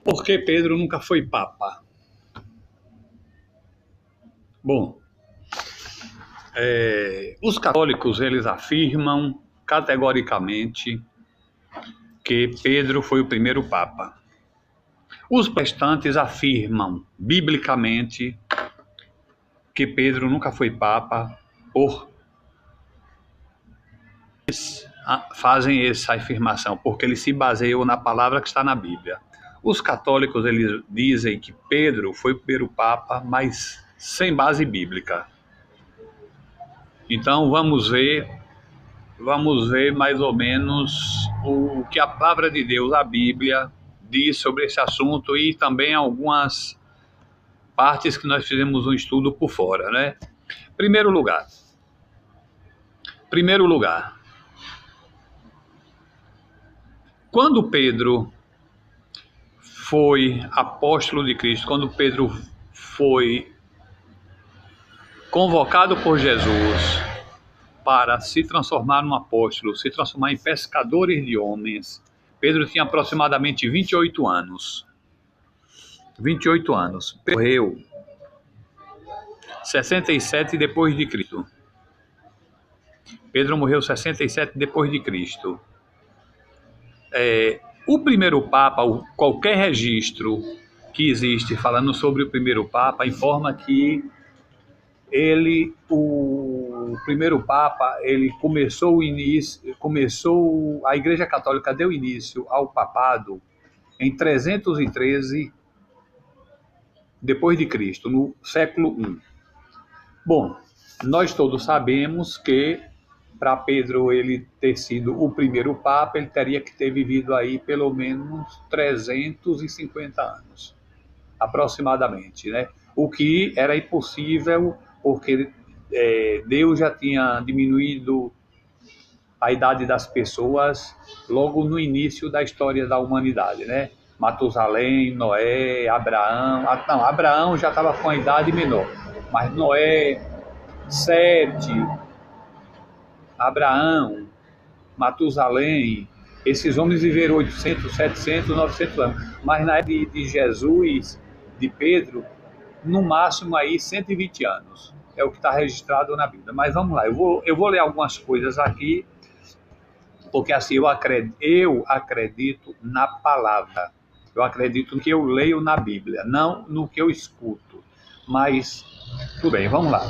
Por que Pedro nunca foi papa? Bom, os católicos eles afirmam categoricamente que Pedro foi o primeiro papa. Os protestantes afirmam biblicamente que Pedro nunca foi papa, fazem essa afirmação porque eles se baseiam na palavra que está na Bíblia. Os católicos eles dizem que Pedro foi o primeiro papa, mas sem base bíblica. Então vamos ver mais ou menos o que a palavra de Deus, a Bíblia, diz sobre esse assunto e também algumas partes que nós fizemos um estudo por fora, né? Primeiro lugar, quando Pedro foi apóstolo de Cristo, quando Pedro foi convocado por Jesus para se transformar num apóstolo, se transformar em pescadores de homens, Pedro tinha aproximadamente 28 anos. 28 anos. Morreu 67 depois de Cristo. Pedro morreu 67 depois de Cristo. O primeiro Papa, qualquer registro que existe falando sobre o primeiro Papa, informa que o primeiro Papa, ele a Igreja Católica deu início ao papado em 313 depois de Cristo, no século I. Bom, nós todos sabemos que para Pedro ele ter sido o primeiro Papa, ele teria que ter vivido aí pelo menos 350 anos, aproximadamente, né? O que era impossível, porque Deus já tinha diminuído a idade das pessoas logo no início da história da humanidade, né? Matusalém, Noé, Abraão. Não, Abraão já estava com a idade menor, mas Noé, Sete, Abraão, Matusalém, esses homens viveram 800, 700, 900 anos. Mas na época de Jesus, de Pedro, no máximo aí 120 anos. É o que está registrado na Bíblia. Mas vamos lá, eu vou ler algumas coisas aqui, porque assim eu acredito na palavra. Eu acredito no que eu leio na Bíblia, não no que eu escuto. Mas, tudo bem, vamos lá.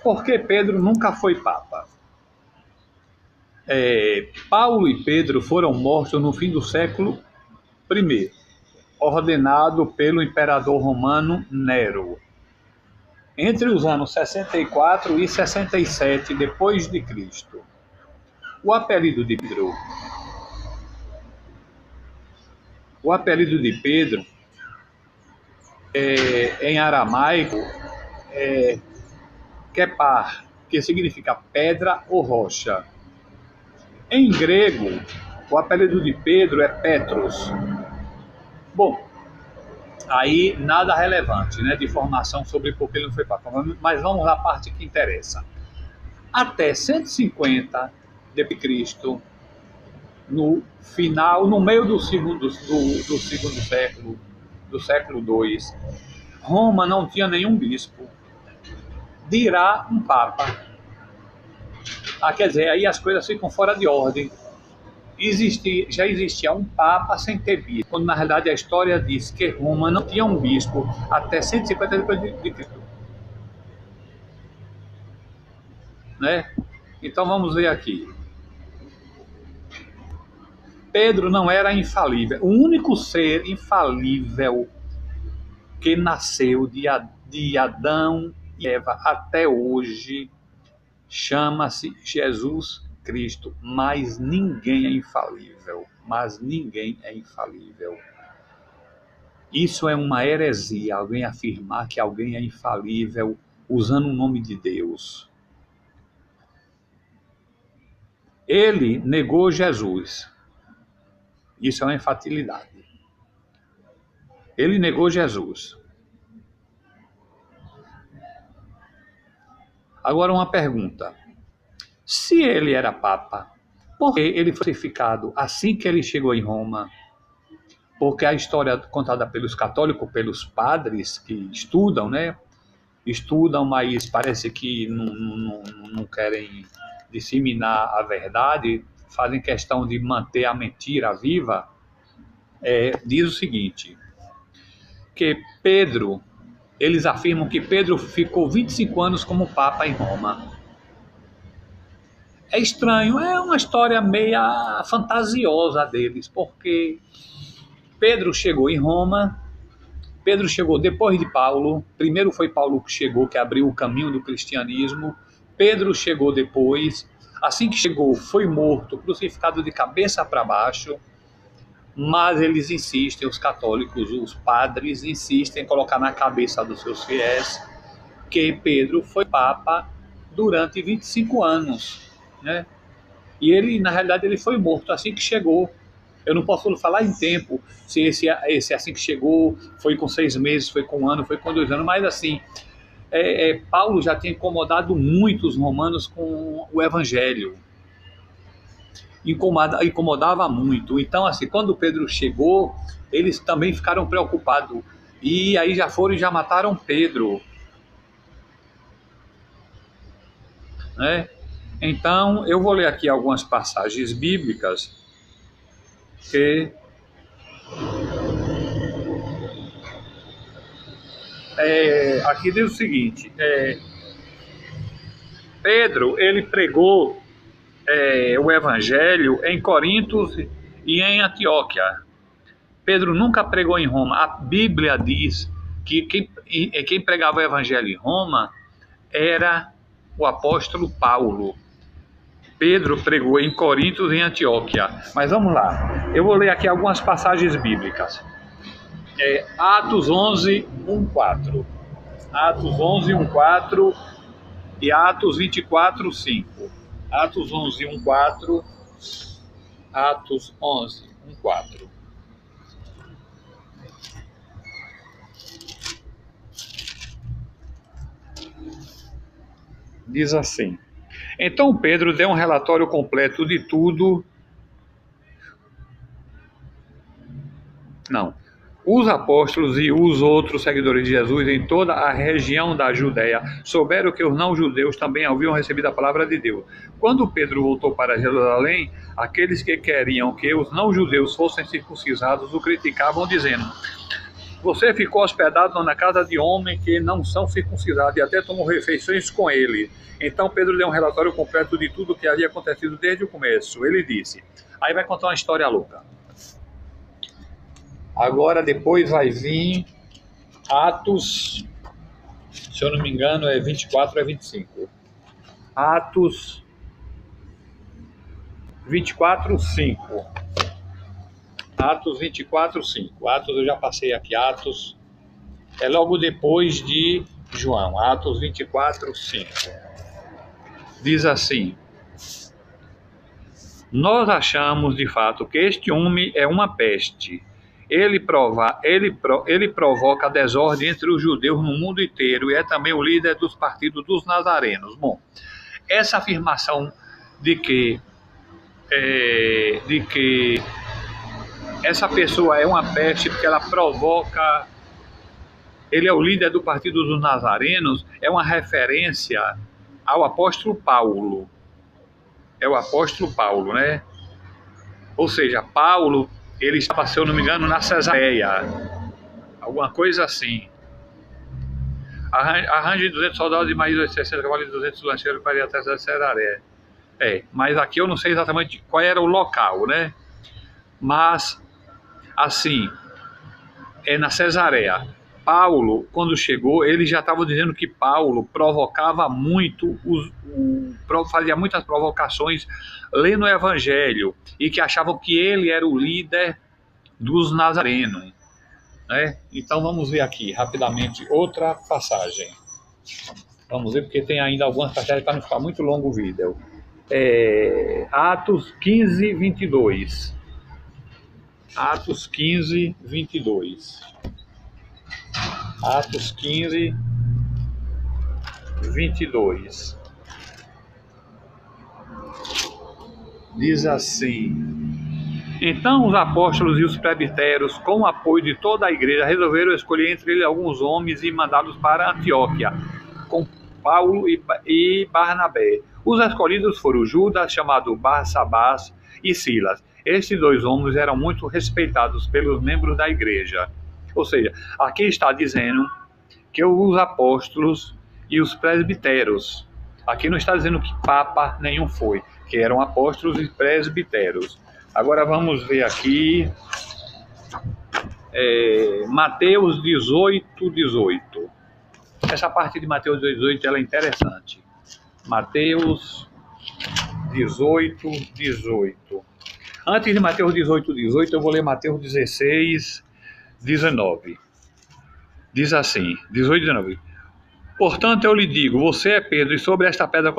Por que Pedro nunca foi papa? Paulo e Pedro foram mortos no fim do século I, ordenado pelo imperador romano Nero, entre os anos 64 e 67 depois de Cristo. O apelido de Pedro em aramaico é Kepar, que significa pedra ou rocha. Em grego, o apelido de Pedro é Petros. Bom, aí nada relevante, né, de informação sobre por que ele não foi papa. Mas vamos à parte que interessa. Até 150 depois de Cristo, no meio do segundo século, do século II, Roma não tinha nenhum bispo, dirá um papa. Quer dizer, aí as coisas ficam fora de ordem. Já existia um papa sem ter bispo, quando na realidade a história diz que Roma não tinha um bispo até 150 depois de Cristo. Né? Então vamos ver aqui. Pedro não era infalível. O único ser infalível que nasceu de Adão e Eva até hoje chama-se Jesus Cristo. Mas ninguém é infalível. Isso é uma heresia, alguém afirmar que alguém é infalível usando o nome de Deus. Ele negou Jesus. Isso é uma infantilidade. Ele negou Jesus. Agora uma pergunta. Se ele era papa, por que ele foi crucificado assim que ele chegou em Roma? porque a história contada pelos católicos, pelos padres que estudam, né? Estudam, mas parece que não querem disseminar a verdade, fazem questão de manter a mentira viva. Diz o seguinte, que Pedro, eles afirmam que Pedro ficou 25 anos como Papa em Roma. É estranho, é uma história meia fantasiosa deles, porque Pedro chegou em Roma, Pedro chegou depois de Paulo, primeiro foi Paulo que chegou, que abriu o caminho do cristianismo, Pedro chegou depois, assim que chegou foi morto, crucificado de cabeça para baixo, mas eles insistem, os católicos, os padres insistem em colocar na cabeça dos seus fiéis que Pedro foi Papa durante 25 anos, né? E ele, na realidade, ele foi morto assim que chegou. Eu não posso falar em tempo, se esse assim que chegou foi com 6 meses, foi com 1 ano, foi com 2 anos, mas assim, Paulo já tinha incomodado muito os romanos com o evangelho. Incomodava muito. Então, assim, quando Pedro chegou, eles também ficaram preocupados. E aí já foram e já mataram Pedro, né? Então, eu vou ler aqui algumas passagens bíblicas que aqui diz o seguinte, Pedro, ele pregou o evangelho em Corinto e em Antioquia. Pedro nunca pregou em Roma. A Bíblia diz que quem pregava o evangelho em Roma era o apóstolo Paulo. Pedro pregou em Corinto e em Antioquia. Mas vamos lá, eu vou ler aqui algumas passagens bíblicas. Atos 11, 1:4. Atos 11, 1:4 e Atos 24, 5. Atos 11, 1:4. Atos 11, 1:4. Diz assim: então Pedro deu um relatório completo de tudo. Não. Os apóstolos e os outros seguidores de Jesus em toda a região da Judéia souberam que os não-judeus também haviam recebido a palavra de Deus. Quando Pedro voltou para Jerusalém, aqueles que queriam que os não-judeus fossem circuncidados o criticavam, dizendo: você ficou hospedado na casa de homens que não são circuncidados e até tomou refeições com ele. Então Pedro deu um relatório completo de tudo o que havia acontecido desde o começo. Ele disse, aí vai contar uma história louca. Agora depois vai vir Atos, se eu não me engano é 24 ou 25. Atos 24, 5. Atos 24, 5. Atos, eu já passei aqui, Atos é logo depois de João. Atos 24, 5. Diz assim: nós achamos de fato que este homem é uma peste. Ele provoca a desordem entre os judeus no mundo inteiro e é também o líder dos partidos dos nazarenos. Bom, essa afirmação de que essa pessoa é uma peste porque ela provoca, ele é o líder do partido dos nazarenos, é uma referência ao apóstolo Paulo. É o apóstolo Paulo, né? Ou seja, Paulo, ele estava, se eu não me engano, na Cesareia, alguma coisa assim. Arranje 200 soldados e mais 60 cavalos e 200 lancheiros para ir até Cesareia. Mas aqui eu não sei exatamente qual era o local, né? Mas, assim, na Cesareia. Paulo, quando chegou, ele já estava dizendo que Paulo provocava muito, fazia muitas provocações lendo o Evangelho e que achavam que ele era o líder dos nazarenos, né? Então vamos ver aqui rapidamente outra passagem. Vamos ver porque tem ainda algumas passagens para não ficar muito longo o vídeo. Atos 15, 22. Atos 15, 22. Atos 15, 22. Diz assim: Então os apóstolos e os presbíteros, com o apoio de toda a igreja, resolveram escolher entre eles alguns homens e mandá-los para Antioquia, com Paulo e Barnabé. Os escolhidos foram Judas, chamado Barsabás, e Silas. Estes dois homens eram muito respeitados pelos membros da igreja. Ou seja, aqui está dizendo que os apóstolos e os presbíteros, aqui não está dizendo que papa nenhum foi, que eram apóstolos e presbíteros. Agora vamos ver aqui, Mateus 18, 18. Essa parte de Mateus 18 ela é interessante. Mateus 18, 18. Antes de Mateus 18, 18, eu vou ler Mateus 16, 19. Diz assim, 18, 19. Portanto, eu lhe digo, você é Pedro, e sobre esta pedra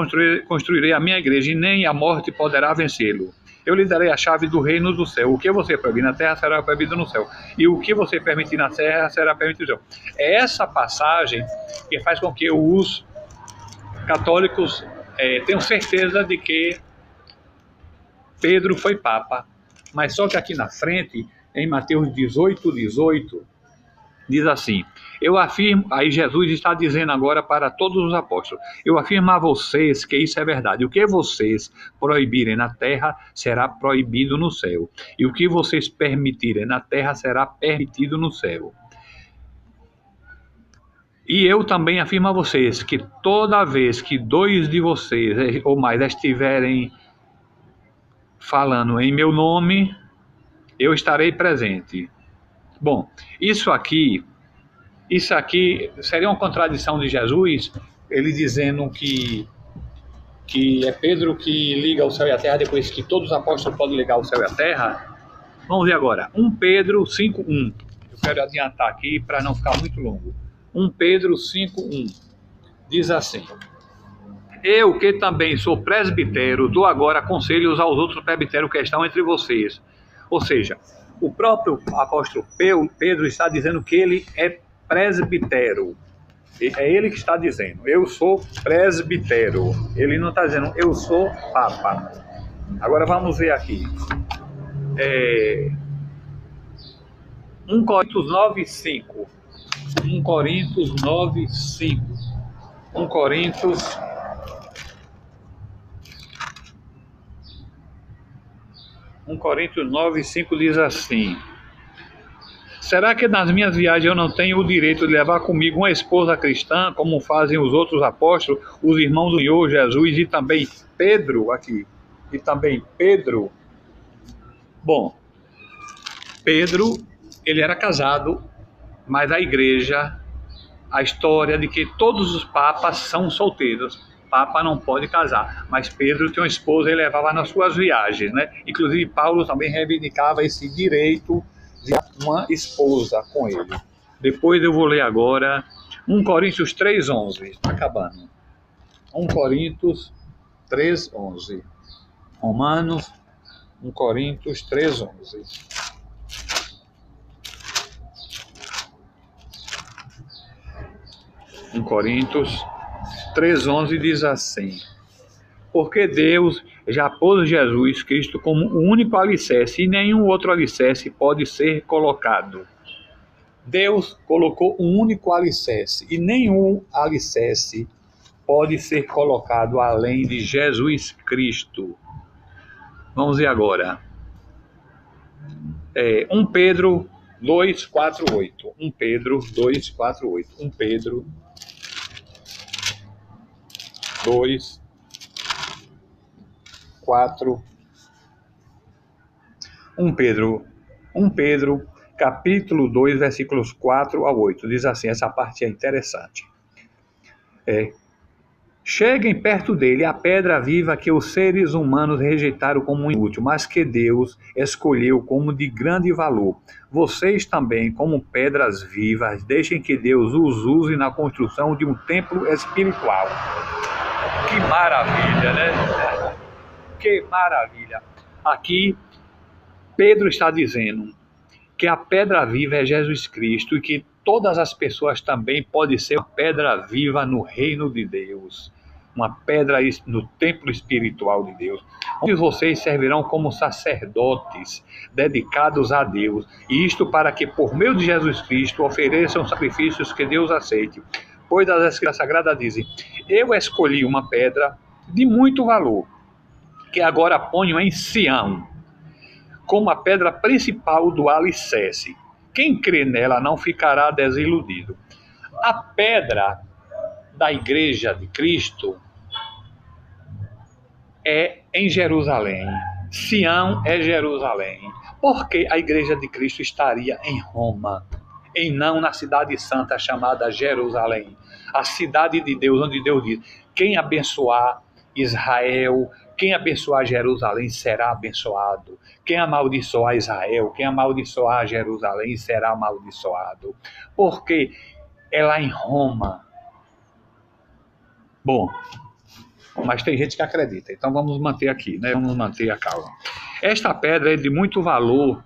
construirei a minha igreja, e nem a morte poderá vencê-lo. Eu lhe darei a chave do reino do céu. O que você proibir na terra será proibido no céu, e o que você permitir na terra será permitido no céu. É essa passagem que faz com que os católicos tenham certeza de que Pedro foi papa. Mas só que aqui na frente, em Mateus 18, 18, diz assim, eu afirmo, aí Jesus está dizendo agora para todos os apóstolos, eu afirmo a vocês que isso é verdade, o que vocês proibirem na terra será proibido no céu, e o que vocês permitirem na terra será permitido no céu. E eu também afirmo a vocês que toda vez que dois de vocês ou mais estiverem falando em meu nome, eu estarei presente. Bom, isso aqui seria uma contradição de Jesus, ele dizendo que é Pedro que liga o céu e a terra, depois que todos os apóstolos podem ligar o céu e a terra. Vamos ver agora, 1 Pedro 5:1. Eu quero adiantar aqui para não ficar muito longo. 1 Pedro 5:1 diz assim, eu que também sou presbítero, dou agora conselhos aos outros presbíteros que estão entre vocês. Ou seja, o próprio apóstolo Pedro está dizendo que ele é presbítero. É ele que está dizendo, eu sou presbítero. Ele não está dizendo, eu sou papa. Agora vamos ver aqui. 1 Coríntios 9:5. 1 Coríntios 9:5. 1 Coríntios 1 Coríntios 9:5 diz assim, será que nas minhas viagens eu não tenho o direito de levar comigo uma esposa cristã, como fazem os outros apóstolos, os irmãos do Senhor Jesus e também Pedro aqui? E também Pedro. Bom, Pedro, ele era casado, mas a igreja, a história de que todos os papas são solteiros. Papa não pode casar, mas Pedro tinha uma esposa e levava nas suas viagens, né? Inclusive Paulo também reivindicava esse direito de uma esposa com ele. Depois eu vou ler agora 1 Coríntios 3:11, está acabando. 1 Coríntios 3:11. Romanos 1 Coríntios 3:11. Em Coríntios 3:11 diz assim, porque Deus já pôs Jesus Cristo como o único alicerce e nenhum outro alicerce pode ser colocado. Deus colocou um único alicerce e nenhum alicerce pode ser colocado além de Jesus Cristo. Vamos ver agora. 1 Pedro 2:4-8. 1 Pedro 2:4-8. 1 Pedro 2, 4. 1 Pedro, capítulo 2, versículos 4-8. Diz assim, essa parte é interessante. Cheguem perto dele a pedra viva que os seres humanos rejeitaram como inútil, mas que Deus escolheu como de grande valor. Vocês também, como pedras vivas, deixem que Deus os use na construção de um templo espiritual. Que maravilha, né? Que maravilha. Aqui, Pedro está dizendo que a pedra viva é Jesus Cristo e que todas as pessoas também podem ser uma pedra viva no reino de Deus. uma pedra no templo espiritual de Deus, onde vocês servirão como sacerdotes dedicados a Deus, e isto para que, por meio de Jesus Cristo, ofereçam sacrifícios que Deus aceite. Pois as Escrituras Sagradas dizem: eu escolhi uma pedra de muito valor, que agora ponho em Sião, como a pedra principal do alicerce. Quem crê nela não ficará desiludido. A pedra da Igreja de Cristo é em Jerusalém. Sião é Jerusalém. Porque a Igreja de Cristo estaria em Roma, e não na cidade santa chamada Jerusalém, a cidade de Deus, onde Deus diz: quem abençoar Israel, quem abençoar Jerusalém será abençoado. Quem amaldiçoar Israel, quem amaldiçoar Jerusalém será amaldiçoado. Porque é lá em Roma. Bom, mas tem gente que acredita, então vamos manter aqui, né? Vamos manter a calma. Esta pedra é de muito valor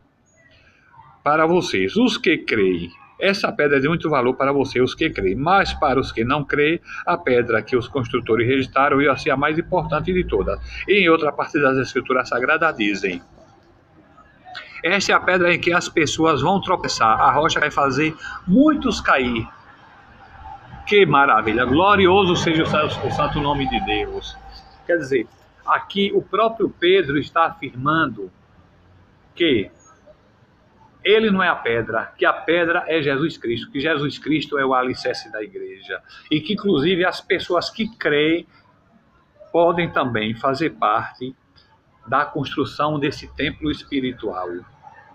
para vocês, os que creem. Essa pedra é de muito valor para vocês, os que creem. Mas para os que não creem, a pedra que os construtores rejeitaram veio a ser a mais importante de todas. E em outra parte das Escrituras Sagradas dizem: esta é a pedra em que as pessoas vão tropeçar, a rocha vai fazer muitos cair. Que maravilha, glorioso seja o santo nome de Deus. Quer dizer, aqui o próprio Pedro está afirmando que ele não é a pedra, que a pedra é Jesus Cristo, que Jesus Cristo é o alicerce da igreja. E que, inclusive, as pessoas que creem podem também fazer parte da construção desse templo espiritual,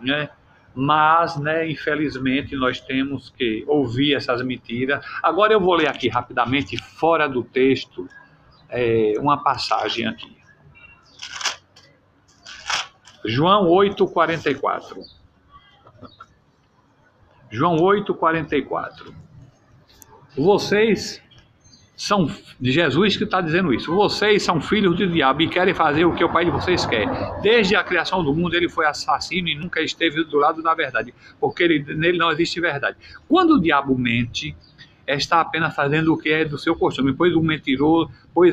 né? Mas, né, infelizmente, nós temos que ouvir essas mentiras. Agora eu vou ler aqui rapidamente, fora do texto, uma passagem aqui. João 8,44. João 8,44. Vocês são, de Jesus que está dizendo isso, vocês são filhos do diabo e querem fazer o que o pai de vocês quer. Desde a criação do mundo ele foi assassino e nunca esteve do lado da verdade, porque nele não existe verdade. Quando o diabo mente, está apenas fazendo o que é do seu costume, pois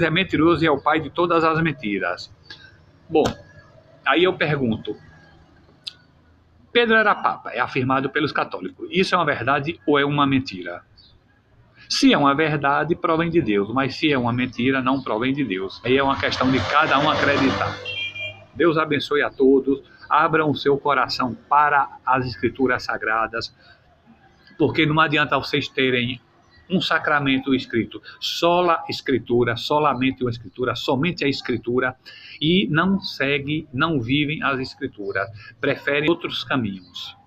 é mentiroso e é o pai de todas as mentiras. Bom, aí eu pergunto, Pedro era papa, é afirmado pelos católicos. Isso é uma verdade ou é uma mentira? Se é uma verdade, provém de Deus, mas se é uma mentira, não provém de Deus. Aí é uma questão de cada um acreditar. Deus abençoe a todos, abram o seu coração para as Escrituras Sagradas, porque não adianta vocês terem um sacramento escrito, sola Escritura, solamente uma Escritura, somente a Escritura, e não vivem as Escrituras, preferem outros caminhos.